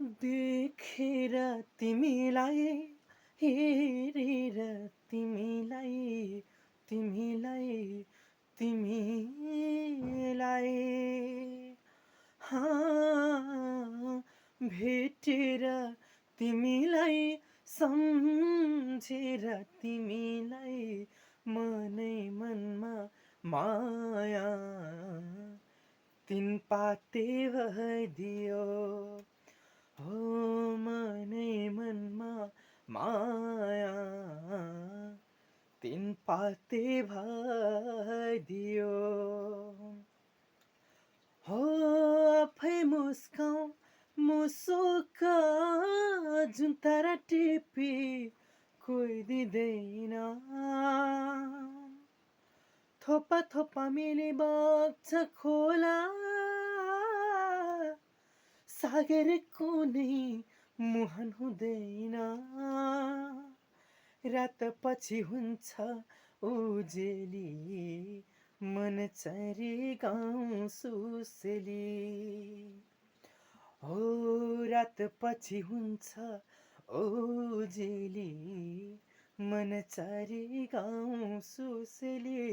देखेर तिमीलाई, हेरेर तिमीलाई, तिमीलाई, तिमीलाई, हाँ, भेटेर तिमीलाई, सम्झेर तिमीलाई, मनै मनमा माया तिन पाते भइदियो। हो मनै मनमा माया तिन पाते भइदियो। हो आफै मुस्काऊ मुसुक जुन तारा टिपी कोही दिँदैन। थोपा थोपा मिली बग्छ खोला, सागर कुनै मुहान हुँदैन। रात पछि हुन्छ उजेली, मन चरी गाउँ सुसेली। हो रात पछि हुन्छ उजेली, मन चरी गाउँ सुसेली।